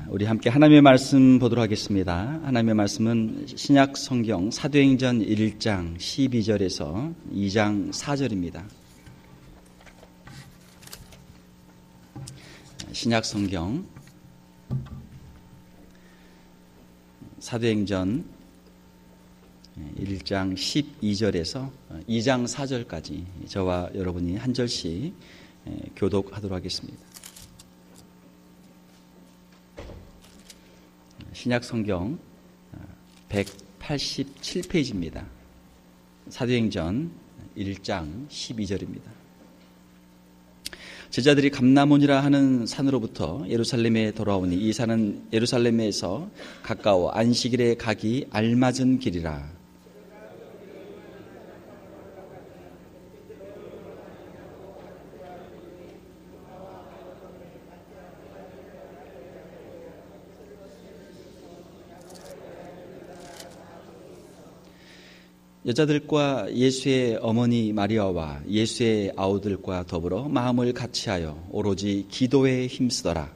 우리 함께 하나님의 말씀 보도록 하겠습니다. 하나님의 말씀은 신약 성경 사도행전 1장 12절에서 2장 4절입니다. 신약 성경 사도행전 1장 12절에서 2장 4절까지 저와 여러분이 한 절씩 교독하도록 하겠습니다. 신약 성경 187페이지입니다. 사도행전 1장 12절입니다. 제자들이 감람원이라 하는 산으로부터 예루살렘에 돌아오니 이 산은 예루살렘에서 가까워 안식일에 가기 알맞은 길이라. 여자들과 예수의 어머니 마리아와 예수의 아우들과 더불어 마음을 같이하여 오로지 기도에 힘쓰더라.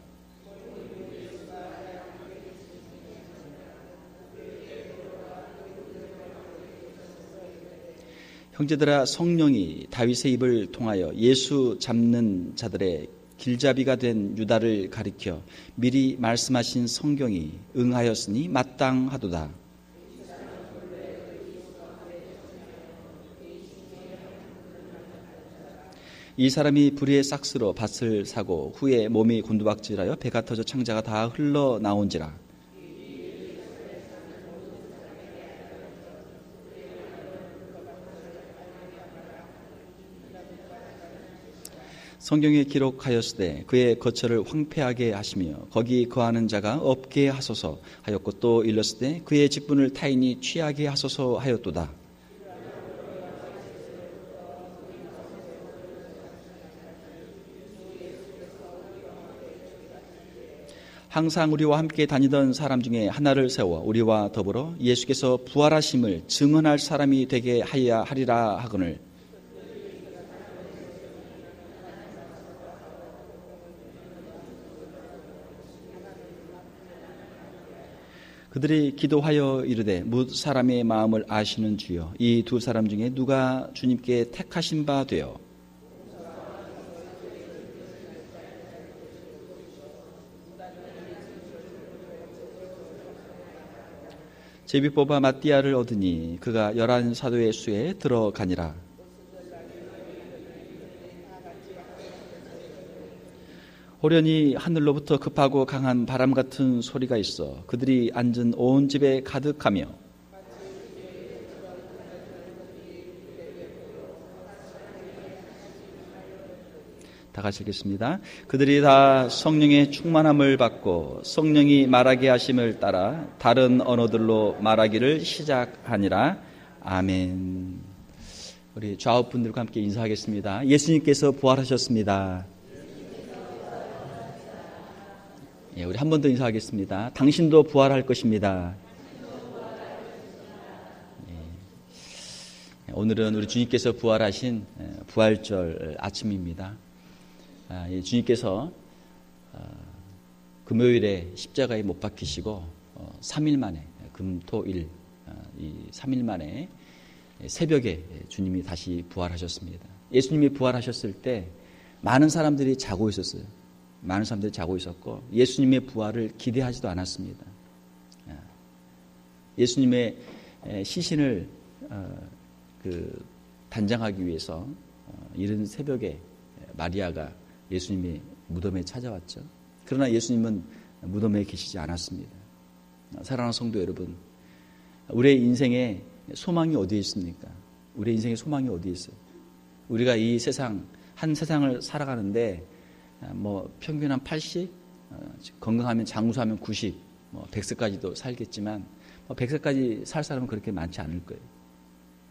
형제들아, 성령이 다윗의 입을 통하여 예수 잡는 자들의 길잡이가 된 유다를 가리켜 미리 말씀하신 성경이 응하였으니 마땅하도다. 이 사람이 불의의 싹스로 밭을 사고 후에 몸이 곤두박질하여 배가 터져 창자가 다 흘러나온지라. 성경에 기록하였으되 그의 거처를 황폐하게 하시며 거기 거하는 자가 없게 하소서 하였고 또 일렀으되 그의 직분을 타인이 취하게 하소서 하였도다. 항상 우리와 함께 다니던 사람 중에 하나를 세워 우리와 더불어 예수께서 부활하심을 증언할 사람이 되게 하여야 하리라 하거늘. 그들이 기도하여 이르되 뭇 사람의 마음을 아시는 주여, 이 두 사람 중에 누가 주님께 택하신 바 되어 제비 뽑아 마띠아를 얻으니 그가 11 사도의 수에 들어가니라. 호련히 하늘로부터 급하고 강한 바람 같은 소리가 있어 그들이 앉은 온 집에 가득하며 다 같이 읽겠습니다. 그들이 다 성령의 충만함을 받고 성령이 말하게 하심을 따라 다른 언어들로 말하기를 시작하니라. 아멘. 우리 좌우분들과 함께 인사하겠습니다. 예수님께서 부활하셨습니다. 예, 우리 한 번 더 인사하겠습니다. 당신도 부활할 것입니다. 예, 오늘은 우리 주님께서 부활하신 부활절 아침입니다. 주님께서 금요일에 십자가에 못 박히시고 3일 만에 금토일 이 3일 만에 새벽에 주님이 다시 부활하셨습니다. 예수님이 부활하셨을 때 많은 사람들이 자고 있었어요. 많은 사람들이 자고 있었고 예수님의 부활을 기대하지도 않았습니다. 예수님의 시신을 단장하기 위해서 이른 새벽에 마리아가 예수님의 무덤에 찾아왔죠. 그러나 예수님은 무덤에 계시지 않았습니다. 사랑하는 성도 여러분, 우리의 인생에 소망이 어디에 있습니까? 우리의 인생에 소망이 어디에 있어요? 우리가 이 세상, 한 세상을 살아가는데 평균 한 80, 건강하면 장수하면 90, 100세까지도 살겠지만 100세까지 살 사람은 그렇게 많지 않을 거예요.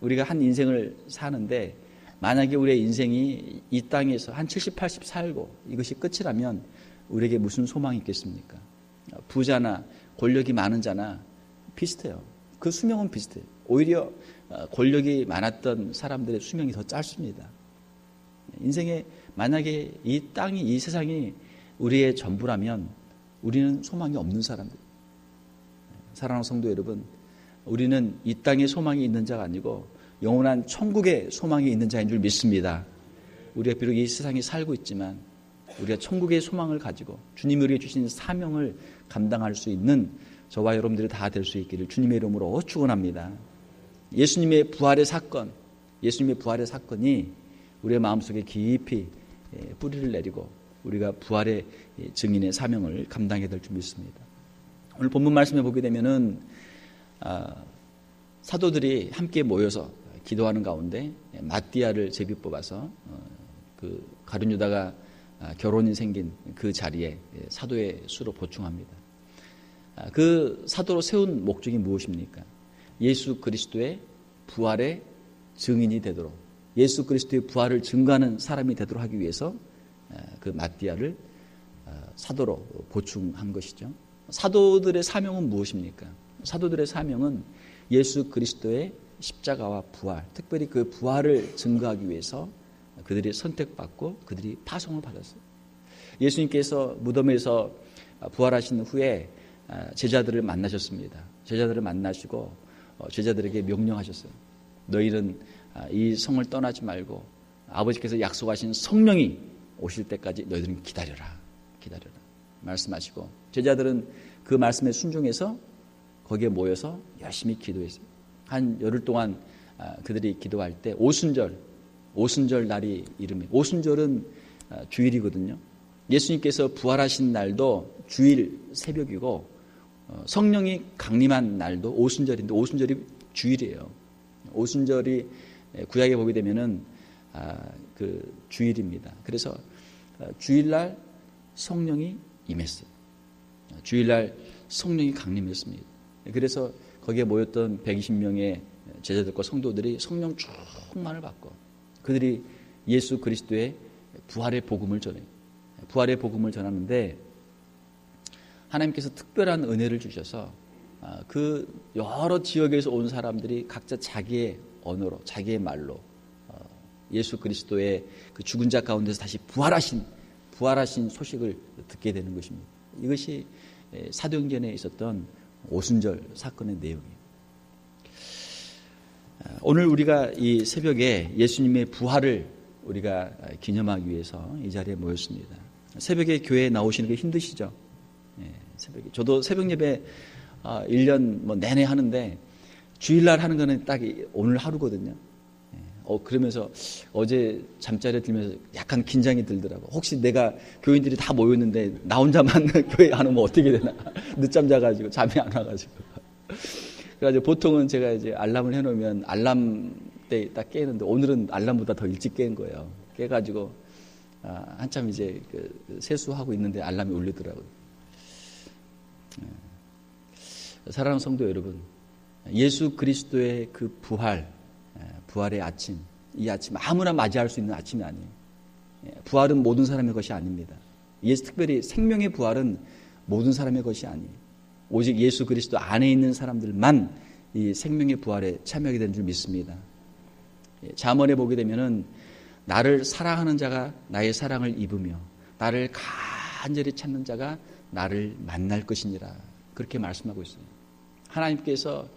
우리가 한 인생을 사는데 만약에 우리의 인생이 이 땅에서 한 70, 80 살고 이것이 끝이라면 우리에게 무슨 소망이 있겠습니까? 부자나 권력이 많은 자나 비슷해요. 그 수명은 비슷해요. 오히려 권력이 많았던 사람들의 수명이 더 짧습니다. 인생에 만약에 이 땅이, 이 세상이 우리의 전부라면 우리는 소망이 없는 사람들. 사랑하는 성도 여러분, 우리는 이 땅에 소망이 있는 자가 아니고 영원한 천국에 소망이 있는 자인 줄 믿습니다. 우리가 비록 이 세상에 살고 있지만 우리가 천국의 소망을 가지고 주님이 우리에게 주신 사명을 감당할 수 있는 저와 여러분들이 다 될 수 있기를 주님의 이름으로 축원합니다. 예수님의 부활의 사건이 우리의 마음속에 깊이 뿌리를 내리고 우리가 부활의 증인의 사명을 감당해야 될 줄 믿습니다. 오늘 본문 말씀에 보게 되면은 사도들이 함께 모여서 기도하는 가운데 마띠아를 제비 뽑아서 그 가룟 유다가 결혼이 생긴 그 자리에 사도의 수로 보충합니다. 그 사도로 세운 목적이 무엇입니까? 예수 그리스도의 부활의 증인이 되도록, 예수 그리스도의 부활을 증거하는 사람이 되도록 하기 위해서 그 마띠아를 사도로 보충한 것이죠. 사도들의 사명은 무엇입니까? 사도들의 사명은 예수 그리스도의 십자가와 부활, 특별히 그 부활을 증거하기 위해서 그들이 선택받고 그들이 파송을 받았어요. 예수님께서 무덤에서 부활하신 후에 제자들을 만나셨습니다. 제자들을 만나시고 제자들에게 명령하셨어요. 너희는 이 성을 떠나지 말고 아버지께서 약속하신 성령이 오실 때까지 너희들은 기다려라 말씀하시고, 제자들은 그 말씀에 순종해서 거기에 모여서 열심히 기도했어요. 한 열흘 동안 그들이 기도할 때 오순절 날이 이름이, 오순절은 주일이거든요. 예수님께서 부활하신 날도 주일 새벽이고 성령이 강림한 날도 오순절인데 오순절이 주일이에요. 오순절이 구약에 보게 되면은 그 주일입니다. 그래서 주일날 성령이 임했어요. 주일날 성령이 강림했습니다. 그래서 거기에 모였던 120명의 제자들과 성도들이 성령 충만을 받고 그들이 예수 그리스도의 부활의 복음을 전해요. 부활의 복음을 전하는데 하나님께서 특별한 은혜를 주셔서 그 여러 지역에서 온 사람들이 각자 자기의 언어로, 자기의 말로 예수 그리스도의 그 죽은 자 가운데서 다시 부활하신 소식을 듣게 되는 것입니다. 이것이 사도행전에 있었던 오순절 사건의 내용이에요. 오늘 우리가 이 새벽에 예수님의 부활을 우리가 기념하기 위해서 이 자리에 모였습니다. 새벽에 교회에 나오시는 게 힘드시죠? 새벽에. 저도 새벽 예배 1년 내내 하는데 주일날 하는 거는 딱 오늘 하루거든요. 그러면서 어제 잠자리에 들면서 약간 긴장이 들더라고. 혹시 내가 교인들이 다 모였는데 나 혼자만 교회 안 오면 어떻게 되나. 늦잠 자가지고 잠이 안 와가지고. 그래가지고 보통은 제가 이제 알람을 해놓으면 알람 때 딱 깨는데 오늘은 알람보다 더 일찍 깬 거예요. 깨가지고 한참 이제 그 세수하고 있는데 알람이 울리더라고요. 사랑하는 성도 여러분, 예수 그리스도의 그 부활의 아침, 이 아침 아무나 맞이할 수 있는 아침이 아니에요. 부활은 모든 사람의 것이 아닙니다. 특별히 생명의 부활은 모든 사람의 것이 아니에요. 오직 예수 그리스도 안에 있는 사람들만 이 생명의 부활에 참여하게 된 줄 믿습니다. 잠언에 보게 되면은 나를 사랑하는 자가 나의 사랑을 입으며 나를 간절히 찾는 자가 나를 만날 것이니라, 그렇게 말씀하고 있어요. 하나님께서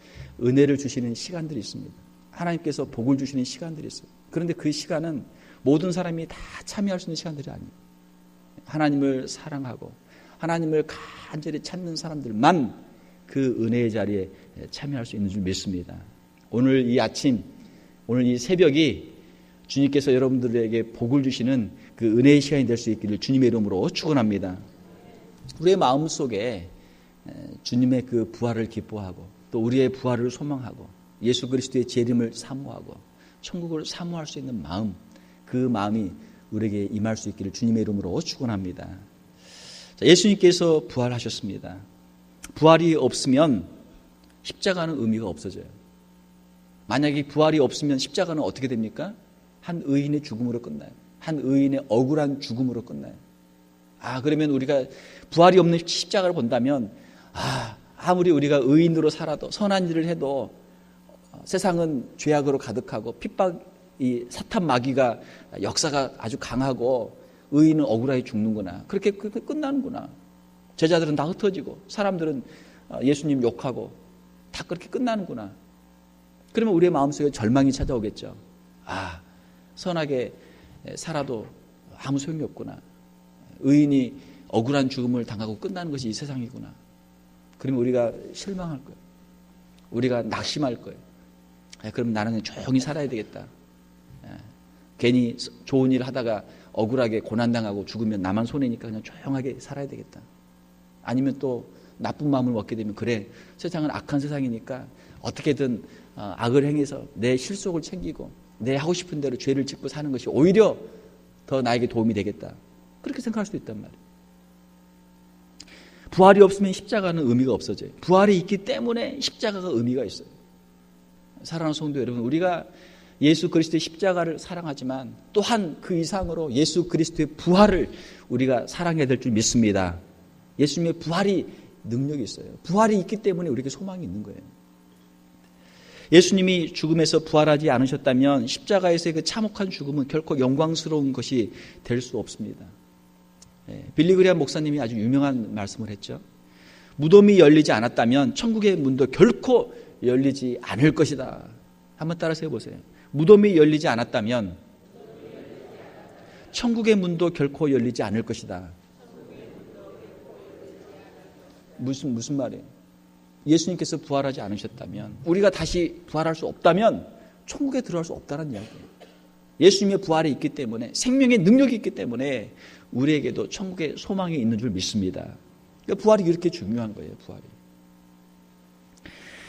은혜를 주시는 시간들이 있습니다. 하나님께서 복을 주시는 시간들이 있어요. 그런데 그 시간은 모든 사람이 다 참여할 수 있는 시간들이 아니에요. 하나님을 사랑하고 하나님을 간절히 찾는 사람들만 그 은혜의 자리에 참여할 수 있는 줄 믿습니다. 오늘 이 아침, 오늘 이 새벽이 주님께서 여러분들에게 복을 주시는 그 은혜의 시간이 될 수 있기를 주님의 이름으로 축원합니다. 우리의 마음속에 주님의 그 부활을 기뻐하고 또 우리의 부활을 소망하고 예수 그리스도의 재림을 사모하고 천국을 사모할 수 있는 마음, 그 마음이 우리에게 임할 수 있기를 주님의 이름으로 축원합니다. 예수님께서 부활하셨습니다. 부활이 없으면 십자가는 의미가 없어져요. 만약에 부활이 없으면 십자가는 어떻게 됩니까? 한 의인의 죽음으로 끝나요. 한 의인의 억울한 죽음으로 끝나요. 그러면 우리가 부활이 없는 십자가를 본다면 아무리 우리가 의인으로 살아도 선한 일을 해도 세상은 죄악으로 가득하고 이 사탄 마귀가 역사가 아주 강하고 의인은 억울하게 죽는구나, 그렇게 끝나는구나. 제자들은 다 흩어지고 사람들은 예수님 욕하고 다 그렇게 끝나는구나. 그러면 우리의 마음속에 절망이 찾아오겠죠. 아, 선하게 살아도 아무 소용이 없구나. 의인이 억울한 죽음을 당하고 끝나는 것이 이 세상이구나. 그러면 우리가 실망할 거예요. 우리가 낙심할 거예요. 그럼 나는 조용히 살아야 되겠다. 괜히 좋은 일 하다가 억울하게 고난당하고 죽으면 나만 손해니까 그냥 조용하게 살아야 되겠다. 아니면 또 나쁜 마음을 먹게 되면 그래, 세상은 악한 세상이니까 어떻게든 악을 행해서 내 실속을 챙기고 내 하고 싶은 대로 죄를 짓고 사는 것이 오히려 더 나에게 도움이 되겠다. 그렇게 생각할 수도 있단 말이에요. 부활이 없으면 십자가는 의미가 없어져요. 부활이 있기 때문에 십자가가 의미가 있어요. 사랑하는 성도 여러분, 우리가 예수 그리스도의 십자가를 사랑하지만 또한 그 이상으로 예수 그리스도의 부활을 우리가 사랑해야 될 줄 믿습니다. 예수님의 부활이 능력이 있어요. 부활이 있기 때문에 우리에게 소망이 있는 거예요. 예수님이 죽음에서 부활하지 않으셨다면 십자가에서의 그 참혹한 죽음은 결코 영광스러운 것이 될 수 없습니다. 빌리 그레이엄 목사님이 아주 유명한 말씀을 했죠. 무덤이 열리지 않았다면 천국의 문도 결코 열리지 않을 것이다. 한번 따라서 해보세요. 무덤이 열리지 않았다면 천국의 문도 결코 열리지 않을 것이다. 무슨 말이에요? 예수님께서 부활하지 않으셨다면, 우리가 다시 부활할 수 없다면 천국에 들어갈 수 없다는 이야기예요. 예수님의 부활이 있기 때문에, 생명의 능력이 있기 때문에 우리에게도 천국의 소망이 있는 줄 믿습니다. 그러니까 부활이 이렇게 중요한 거예요. 부활이.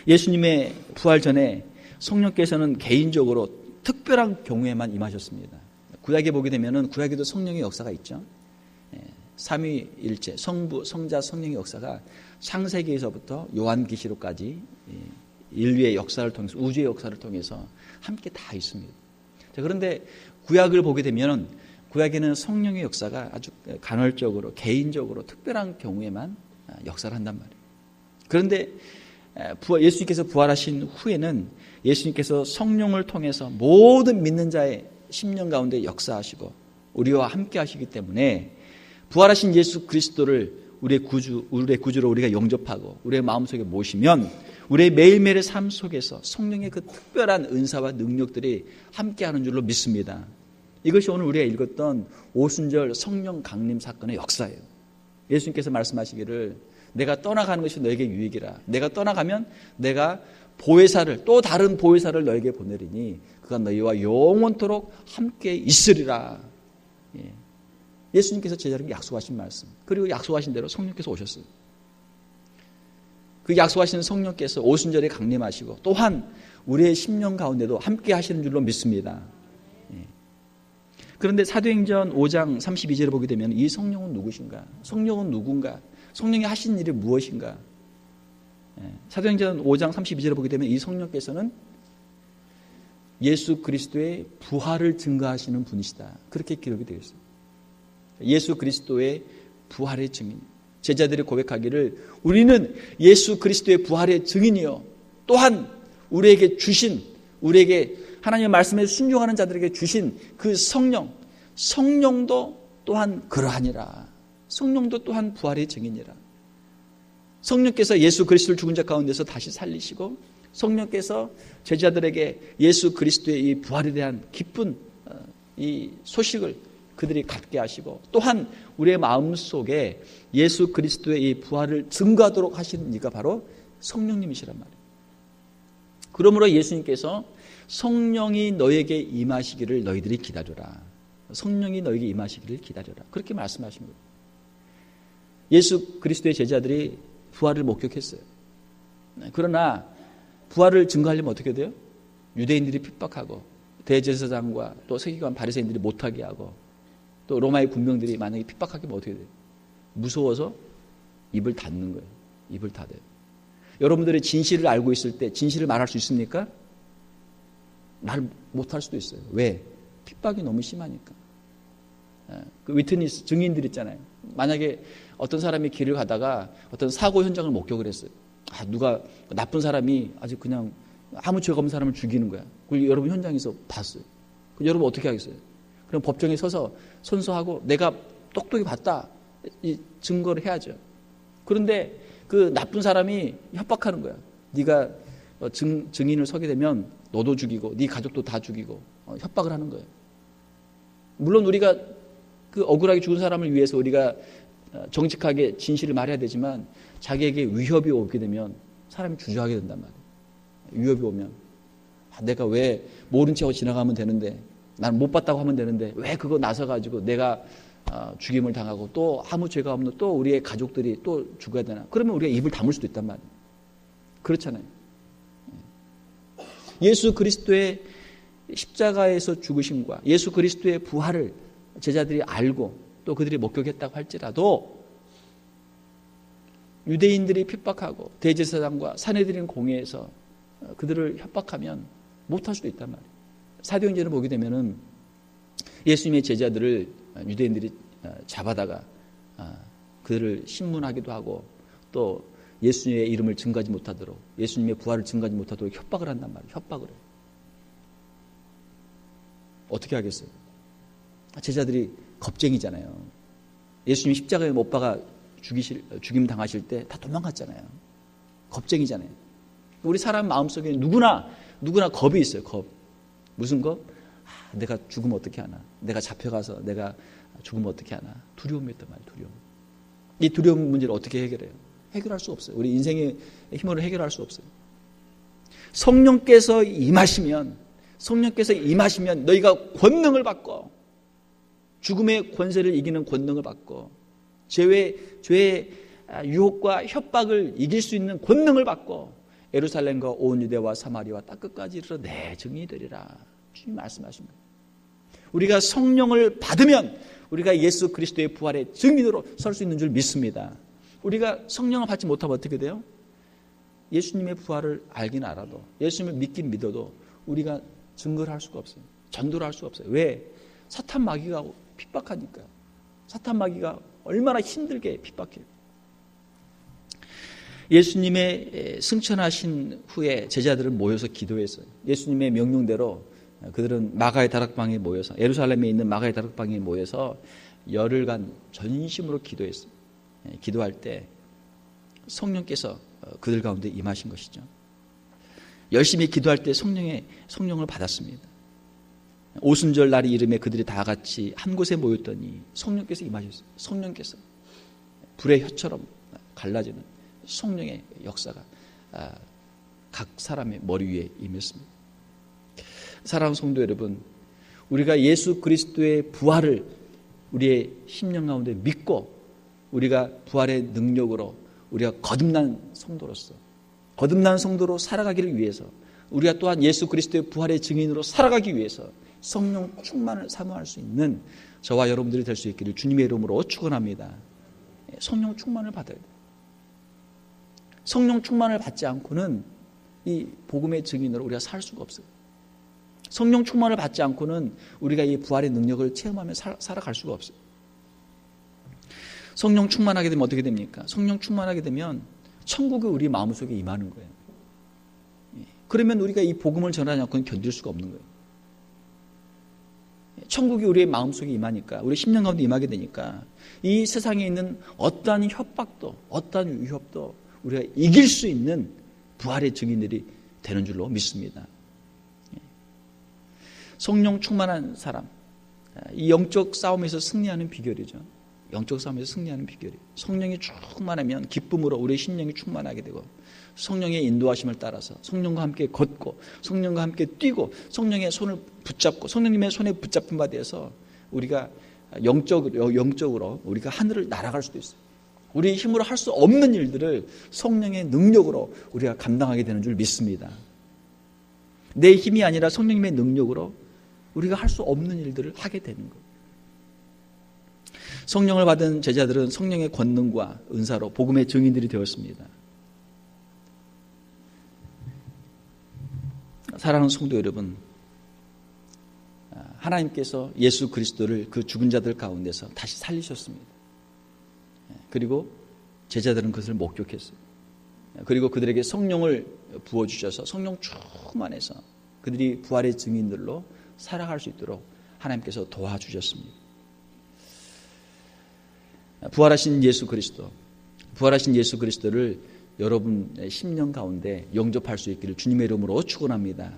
예수님의 부활 전에 성령께서는 개인적으로 특별한 경우에만 임하셨습니다. 구약에 보게 되면은 구약에도 성령의 역사가 있죠. 삼위일체, 성부, 성자, 성령의 역사가 창세기에서부터 요한계시록까지 인류의 역사를 통해서, 우주의 역사를 통해서 함께 다 있습니다. 자, 그런데 구약을 보게 되면 구약에는 성령의 역사가 아주 간헐적으로, 개인적으로 특별한 경우에만 역사를 한단 말이에요. 그런데 예수님께서 부활하신 후에는 예수님께서 성령을 통해서 모든 믿는 자의 심령 가운데 역사하시고 우리와 함께 하시기 때문에 부활하신 예수 그리스도를 우리의 구주로 우리가 영접하고 우리의 마음속에 모시면 우리의 매일매일의 삶 속에서 성령의 그 특별한 은사와 능력들이 함께하는 줄로 믿습니다. 이것이 오늘 우리가 읽었던 오순절 성령 강림 사건의 역사예요. 예수님께서 말씀하시기를 내가 떠나가는 것이 너에게 유익이라. 내가 떠나가면 내가 보혜사를, 또 다른 보혜사를 너에게 보내리니 그가 너희와 영원토록 함께 있으리라. 예수님께서 제자들에게 약속하신 말씀, 그리고 약속하신 대로 성령께서 오셨어요. 그 약속하시는 성령께서 오순절에 강림하시고 또한 우리의 심령 가운데도 함께 하시는 줄로 믿습니다. 그런데 사도행전 5장 32절을 보게 되면 이 성령은 누구신가? 성령은 누군가? 성령이 하신 일이 무엇인가? 사도행전 5장 32절을 보게 되면 이 성령께서는 예수 그리스도의 부활을 증거하시는 분이시다. 그렇게 기록이 되어 있어요. 예수 그리스도의 부활의 증인. 제자들이 고백하기를 우리는 예수 그리스도의 부활의 증인이요. 또한 우리에게 주신, 우리에게 하나님의 말씀에 순종하는 자들에게 주신 그 성령도 또한 그러하니라. 성령도 또한 부활의 증인이라. 성령께서 예수 그리스도를 죽은 자 가운데서 다시 살리시고 성령께서 제자들에게 예수 그리스도의 이 부활에 대한 기쁜 이 소식을 그들이 갖게 하시고 또한 우리의 마음속에 예수 그리스도의 이 부활을 증거하도록 하시는 이가 바로 성령님이시란 말이에요. 그러므로 예수님께서 성령이 너에게 임하시기를 너희들이 기다려라. 성령이 너에게 임하시기를 기다려라. 그렇게 말씀하신 거예요. 예수 그리스도의 제자들이 부활을 목격했어요. 그러나 부활을 증거하려면 어떻게 돼요? 유대인들이 핍박하고 대제사장과 또 서기관 바리새인들이 못하게 하고 또 로마의 군병들이 만약에 핍박하면 어떻게 돼요? 무서워서 입을 닫는 거예요. 입을 닫아요. 여러분들이 진실을 알고 있을 때 진실을 말할 수 있습니까? 말 못할 수도 있어요. 왜? 핍박이 너무 심하니까. 그 위트니스, 증인들 있잖아요. 만약에 어떤 사람이 길을 가다가 어떤 사고 현장을 목격을 했어요. 누가 나쁜 사람이 아주 그냥 아무 죄가 없는 사람을 죽이는 거야. 그걸 여러분 현장에서 봤어요. 그럼 여러분 어떻게 하겠어요? 그럼 법정에 서서 선서하고 내가 똑똑히 봤다. 이 증거를 해야죠. 그런데 그 나쁜 사람이 협박하는 거야. 네가 증인을 서게 되면 너도 죽이고 네 가족도 다 죽이고 협박을 하는 거예요. 물론 우리가 그 억울하게 죽은 사람을 위해서 우리가 정직하게 진실을 말해야 되지만 자기에게 위협이 오게 되면 사람이 주저하게 된단 말이에요. 위협이 오면 내가 왜 모른 척하고 지나가면 되는데, 난 못 봤다고 하면 되는데 왜 그거 나서가지고 내가 죽임을 당하고 또 아무 죄가 없는 또 우리의 가족들이 또 죽어야 되나. 그러면 우리가 입을 다물 수도 있단 말이에요. 그렇잖아요. 예수 그리스도의 십자가에서 죽으심과 예수 그리스도의 부활을 제자들이 알고 또 그들이 목격했다고 할지라도 유대인들이 핍박하고 대제사장과 사내들인 공회에서 그들을 협박하면 못할 수도 있단 말이에요. 사도행전을 보게 되면은 예수님의 제자들을 유대인들이 잡아다가 그들을 신문하기도 하고 또 예수님의 이름을 증거하지 못하도록, 예수님의 부활을 증거하지 못하도록 협박을 한단 말이에요. 협박을 해요. 어떻게 하겠어요? 제자들이 겁쟁이잖아요. 예수님이 십자가에 못 박아 죽임 당하실 때 다 도망갔잖아요. 겁쟁이잖아요. 우리 사람 마음속에 누구나 겁이 있어요. 겁. 무슨 겁? 내가 죽으면 어떻게 하나? 내가 잡혀가서 내가 죽으면 어떻게 하나? 두려움이 있단 말이에요. 두려움. 이 두려움 문제를 어떻게 해결해요? 해결할 수 없어요. 우리 인생의 힘으로 해결할 수 없어요. 성령께서 임하시면 너희가 권능을 받고, 죽음의 권세를 이기는 권능을 받고, 죄의 유혹과 협박을 이길 수 있는 권능을 받고, 예루살렘과 온 유대와 사마리아와 땅끝까지 이르러 내 증인이 되리라. 주님 말씀하십니다. 우리가 성령을 받으면 우리가 예수 그리스도의 부활의 증인으로 설 수 있는 줄 믿습니다. 우리가 성령을 받지 못하면 어떻게 돼요? 예수님의 부활을 알긴 알아도, 예수님을 믿긴 믿어도 우리가 증거를 할 수가 없어요. 전도를 할 수가 없어요. 왜? 사탄 마귀가 핍박하니까. 사탄 마귀가 얼마나 힘들게 핍박해요. 예수님의 승천하신 후에 제자들은 모여서 기도했어요. 예수님의 명령대로 그들은 마가의 다락방에 모여서, 예루살렘에 있는 마가의 다락방에 모여서 열흘간 전심으로 기도했어요. 기도할 때 성령께서 그들 가운데 임하신 것이죠. 열심히 기도할 때 성령을 받았습니다. 오순절 날이 이름에 그들이 다 같이 한 곳에 모였더니 성령께서 임하셨어요. 성령께서 불의 혀처럼 갈라지는 성령의 역사가 각 사람의 머리 위에 임했습니다. 사랑하는 성도 여러분, 우리가 예수 그리스도의 부활을 우리의 심령 가운데 믿고 우리가 부활의 능력으로 우리가 거듭난 성도로 살아가기를 위해서, 우리가 또한 예수 그리스도의 부활의 증인으로 살아가기 위해서 성령 충만을 사모할 수 있는 저와 여러분들이 될 수 있기를 주님의 이름으로 축원합니다. 성령 충만을 받아야 돼요. 성령 충만을 받지 않고는 이 복음의 증인으로 우리가 살 수가 없어요. 성령 충만을 받지 않고는 우리가 이 부활의 능력을 체험하며 살아갈 수가 없어요. 성령 충만하게 되면 어떻게 됩니까? 성령 충만하게 되면 천국이 우리 마음속에 임하는 거예요. 그러면 우리가 이 복음을 전하지 않고는 견딜 수가 없는 거예요. 천국이 우리의 마음속에 임하니까, 우리 심령 가운데 임하게 되니까 이 세상에 있는 어떠한 협박도, 어떠한 위협도 우리가 이길 수 있는 부활의 증인들이 되는 줄로 믿습니다. 성령 충만한 사람, 이 영적 싸움에서 승리하는 비결이죠. 영적 싸움에서 승리하는 비결이, 성령이 충만하면 기쁨으로 우리의 심령이 충만하게 되고, 성령의 인도하심을 따라서 성령과 함께 걷고 성령과 함께 뛰고 성령의 손을 붙잡고 성령님의 손에 붙잡힌 바 되어서 우리가 영적으로 우리가 하늘을 날아갈 수도 있어요. 우리의 힘으로 할 수 없는 일들을 성령의 능력으로 우리가 감당하게 되는 줄 믿습니다. 내 힘이 아니라 성령님의 능력으로 우리가 할 수 없는 일들을 하게 되는 거예요. 성령을 받은 제자들은 성령의 권능과 은사로 복음의 증인들이 되었습니다. 사랑하는 성도 여러분, 하나님께서 예수 그리스도를 그 죽은 자들 가운데서 다시 살리셨습니다. 그리고 제자들은 그것을 목격했어요. 그리고 그들에게 성령을 부어주셔서 성령 충만해서 그들이 부활의 증인들로 살아갈 수 있도록 하나님께서 도와주셨습니다. 부활하신 예수 그리스도, 부활하신 예수 그리스도를 여러분의 심령 가운데 영접할 수 있기를 주님의 이름으로 축원합니다.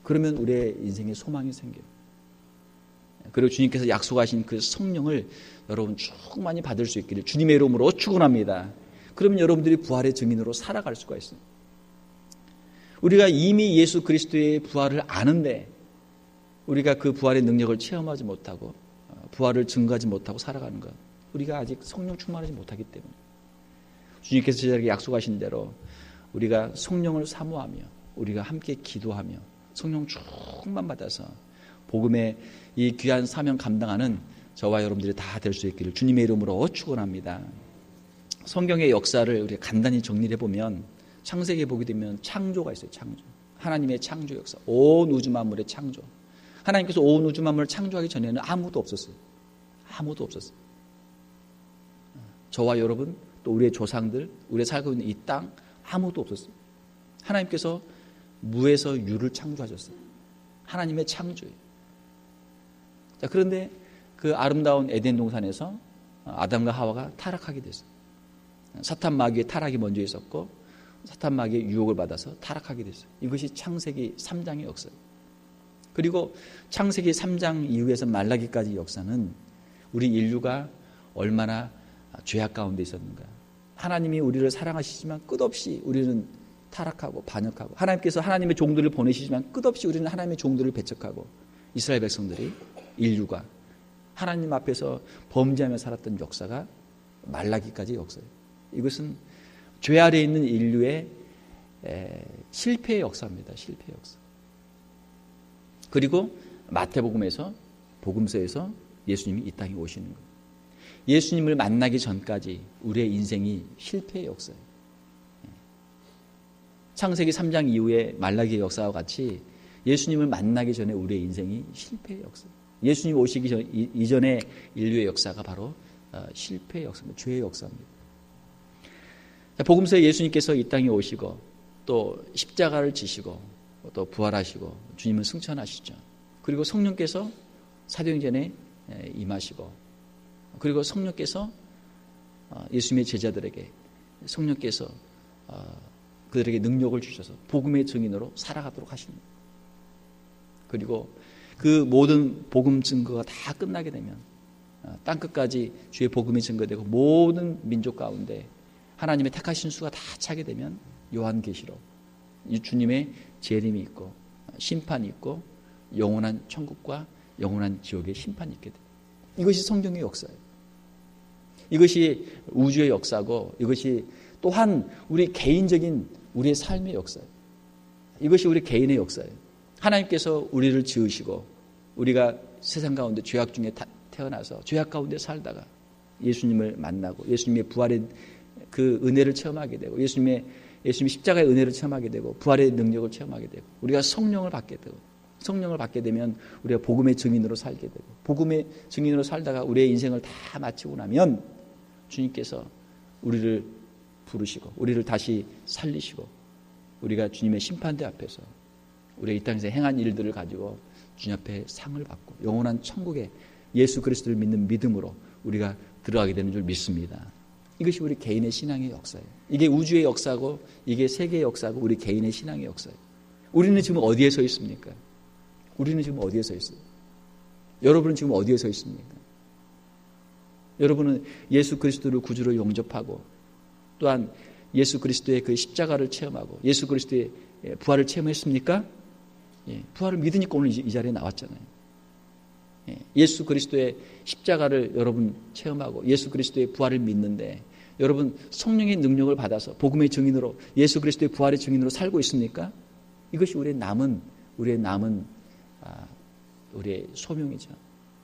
그러면 우리의 인생에 소망이 생겨요. 그리고 주님께서 약속하신 그 성령을 여러분 충만히 받을 수 있기를 주님의 이름으로 축원합니다. 그러면 여러분들이 부활의 증인으로 살아갈 수가 있어요. 우리가 이미 예수 그리스도의 부활을 아는데 우리가 그 부활의 능력을 체험하지 못하고 부활을 증거하지 못하고 살아가는 것, 우리가 아직 성령 충만하지 못하기 때문에 주님께서 저희에게 약속하신 대로 우리가 성령을 사모하며 우리가 함께 기도하며 성령 충만 받아서 복음의 이 귀한 사명 감당하는 저와 여러분들이 다 될 수 있기를 주님의 이름으로 축원합니다. 성경의 역사를 우리가 간단히 정리를 해보면 창세기에 보게 되면 창조가 있어요. 창조. 하나님의 창조 역사. 온 우주 만물의 창조. 하나님께서 온 우주 만물을 창조하기 전에는 아무도 없었어요. 아무도 없었어요. 저와 여러분 또 우리의 조상들, 우리가 살고 있는 이 땅 아무도 없었어요. 하나님께서 무에서 유를 창조하셨어요. 하나님의 창조예요. 자, 그런데 그 아름다운 에덴 동산에서 아담과 하와가 타락하게 됐어요. 사탄 마귀의 타락이 먼저 있었고 사탄 마귀의 유혹을 받아서 타락하게 됐어요. 이것이 창세기 3장의 역사예요. 그리고 창세기 3장 이후에서 말라기까지 역사는 우리 인류가 얼마나 죄악 가운데 있었는가. 하나님이 우리를 사랑하시지만 끝없이 우리는 타락하고 반역하고 하나님께서 하나님의 종들을 보내시지만 끝없이 우리는 하나님의 종들을 배척하고 이스라엘 백성들이 인류가 하나님 앞에서 범죄하며 살았던 역사가 말라기까지 역사예요. 이것은 죄 아래에 있는 인류의 실패의 역사입니다. 실패의 역사. 그리고 마태복음에서 복음서에서 예수님이 이 땅에 오시는 거예요. 예수님을 만나기 전까지 우리의 인생이 실패의 역사예요. 창세기 3장 이후에 말라기의 역사와 같이 예수님을 만나기 전에 우리의 인생이 실패의 역사예요. 예수님 오시기 이전의 인류의 역사가 바로 실패의 역사입니다. 죄의 역사입니다. 복음서에 예수님께서 이 땅에 오시고 또 십자가를 지시고 또 부활하시고 주님은 승천하시죠. 그리고 성령께서 사도행전에 임하시고 그리고 성령께서 예수님의 제자들에게 성령께서 그들에게 능력을 주셔서 복음의 증인으로 살아가도록 하십니다. 그리고 그 모든 복음 증거가 다 끝나게 되면 땅끝까지 주의 복음이 증거되고 모든 민족 가운데 하나님의 택하신 수가 다 차게 되면 요한계시록 주님의 재림이 있고 심판이 있고 영원한 천국과 영원한 지옥의 심판이 있게 돼요. 이것이 성경의 역사예요. 이것이 우주의 역사고 이것이 또한 우리 개인적인 우리의 삶의 역사예요. 이것이 우리 개인의 역사예요. 하나님께서 우리를 지으시고 우리가 세상 가운데 죄악 중에 태어나서 죄악 가운데 살다가 예수님을 만나고 예수님의 부활의 그 은혜를 체험하게 되고 예수님의 십자가의 은혜를 체험하게 되고 부활의 능력을 체험하게 되고 우리가 성령을 받게 되고 성령을 받게 되면 우리가 복음의 증인으로 살게 되고 복음의 증인으로 살다가 우리의 인생을 다 마치고 나면 주님께서 우리를 부르시고 우리를 다시 살리시고 우리가 주님의 심판대 앞에서 우리가 이 땅에서 행한 일들을 가지고 주님 앞에 상을 받고 영원한 천국에 예수 그리스도를 믿는 믿음으로 우리가 들어가게 되는 줄 믿습니다. 이것이 우리 개인의 신앙의 역사예요. 이게 우주의 역사고 이게 세계의 역사고 우리 개인의 신앙의 역사예요. 우리는 지금 어디에 서 있습니까? 우리는 지금 어디에 서 있어요? 여러분은 지금 어디에 서 있습니까? 여러분은 예수 그리스도를 구주로 영접하고 또한 예수 그리스도의 그 십자가를 체험하고 예수 그리스도의 부활을 체험했습니까? 예, 부활을 믿으니까 오늘 이 자리에 나왔잖아요. 예, 예수 그리스도의 십자가를 여러분 체험하고 예수 그리스도의 부활을 믿는데 여러분 성령의 능력을 받아서 복음의 증인으로 예수 그리스도의 부활의 증인으로 살고 있습니까? 이것이 우리의 남은 우리의 소명이죠.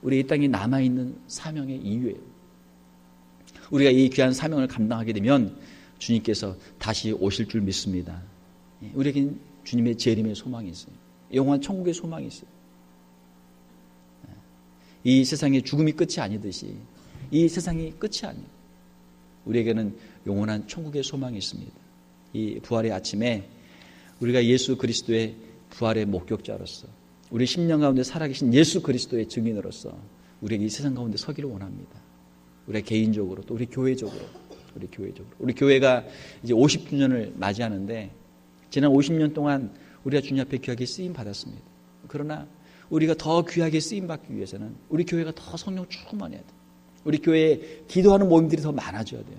우리 이 땅에 남아있는 사명의 이유예요. 우리가 이 귀한 사명을 감당하게 되면 주님께서 다시 오실 줄 믿습니다. 우리에겐 주님의 재림의 소망이 있어요. 영원한 천국의 소망이 있어요. 이 세상의 죽음이 끝이 아니듯이 이 세상이 끝이 아니에요. 우리에게는 영원한 천국의 소망이 있습니다. 이 부활의 아침에 우리가 예수 그리스도의 부활의 목격자로서 우리 심령 가운데 살아계신 예수 그리스도의 증인으로서 우리에게 이 세상 가운데 서기를 원합니다. 우리 개인적으로 또 우리 교회적으로 우리 교회적으로. 우리 교회가 이제 50주년을 맞이하는데 지난 50년 동안 우리가 주님 앞에 귀하게 쓰임 받았습니다. 그러나 우리가 더 귀하게 쓰임 받기 위해서는 우리 교회가 더 성령 충만해야 돼요. 우리 교회에 기도하는 모임들이 더 많아져야 돼요.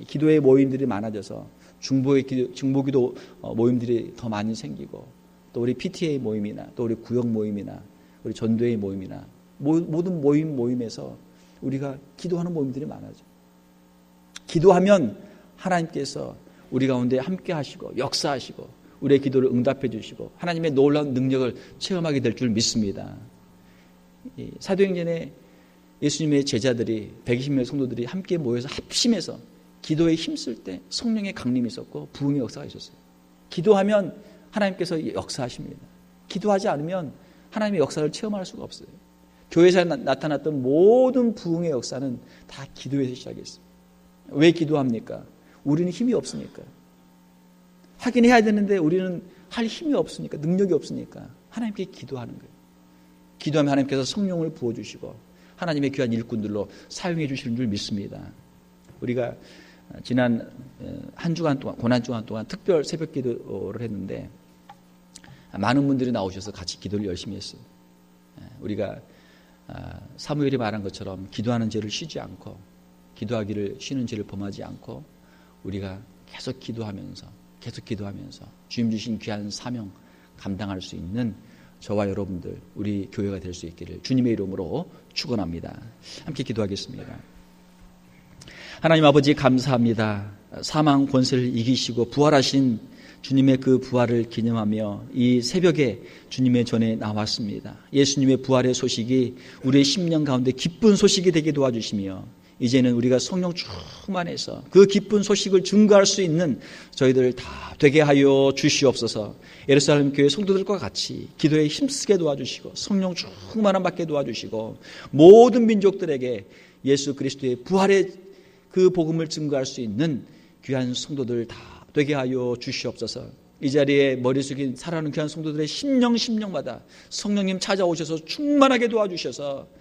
기도의 모임들이 많아져서 중보기도 모임들이 더 많이 생기고 또 우리 PTA 모임이나 또 우리 구역 모임이나 우리 전도회 모임이나 모든 모임에서 우리가 기도하는 모임들이 많아져. 기도하면 하나님께서 우리 가운데 함께 하시고 역사하시고 우리의 기도를 응답해 주시고 하나님의 놀라운 능력을 체험하게 될 줄 믿습니다. 사도행전에 예수님의 제자들이 120명의 성도들이 함께 모여서 합심해서 기도에 힘쓸 때 성령의 강림이 있었고 부흥의 역사가 있었어요. 기도하면 하나님께서 역사하십니다. 기도하지 않으면 하나님의 역사를 체험할 수가 없어요. 교회에서 나타났던 모든 부흥의 역사는 다 기도에서 시작했어요. 왜 기도합니까? 우리는 힘이 없으니까. 하긴 해야 되는데 우리는 할 힘이 없으니까, 능력이 없으니까 하나님께 기도하는 거예요. 기도하면 하나님께서 성령을 부어주시고 하나님의 귀한 일꾼들로 사용해 주시는 줄 믿습니다. 우리가 지난 한 주간 동안, 고난 주간 동안 특별 새벽 기도를 했는데 많은 분들이 나오셔서 같이 기도를 열심히 했어요. 우리가 사무엘이 말한 것처럼 기도하는 죄를 쉬지 않고 기도하기를 쉬는 죄를 범하지 않고 우리가 계속 기도하면서 주님 주신 귀한 사명 감당할 수 있는 저와 여러분들 우리 교회가 될 수 있기를 주님의 이름으로 축원합니다. 함께 기도하겠습니다. 하나님 아버지 감사합니다. 사망 권세를 이기시고 부활하신 주님의 그 부활을 기념하며 이 새벽에 주님의 전에 나왔습니다. 예수님의 부활의 소식이 우리의 심령 가운데 기쁜 소식이 되게 도와주시며 이제는 우리가 성령 충만해서 그 기쁜 소식을 증거할 수 있는 저희들 다 되게 하여 주시옵소서. 예루살렘 교회 성도들과 같이 기도에 힘쓰게 도와주시고 성령 충만함 받게 도와주시고 모든 민족들에게 예수 그리스도의 부활의 그 복음을 증거할 수 있는 귀한 성도들 다 되게 하여 주시옵소서. 이 자리에 머리 숙인 살아가는 귀한 성도들의 심령마다 성령님 찾아오셔서 충만하게 도와주셔서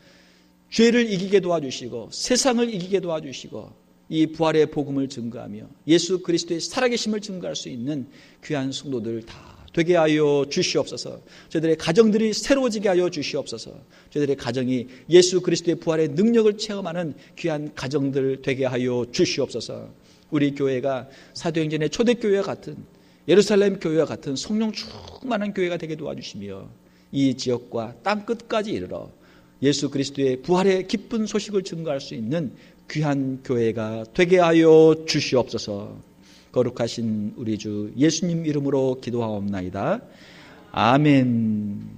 죄를 이기게 도와주시고 세상을 이기게 도와주시고 이 부활의 복음을 증거하며 예수 그리스도의 살아계심을 증거할 수 있는 귀한 성도들 다 되게 하여 주시옵소서. 저희들의 가정들이 새로워지게 하여 주시옵소서. 저희들의 가정이 예수 그리스도의 부활의 능력을 체험하는 귀한 가정들 되게 하여 주시옵소서. 우리 교회가 사도행전의 초대교회와 같은 예루살렘 교회와 같은 성령 충만한 교회가 되게 도와주시며 이 지역과 땅 끝까지 이르러 예수 그리스도의 부활의 기쁜 소식을 증거할 수 있는 귀한 교회가 되게 하여 주시옵소서. 거룩하신 우리 주 예수님 이름으로 기도하옵나이다. 아멘.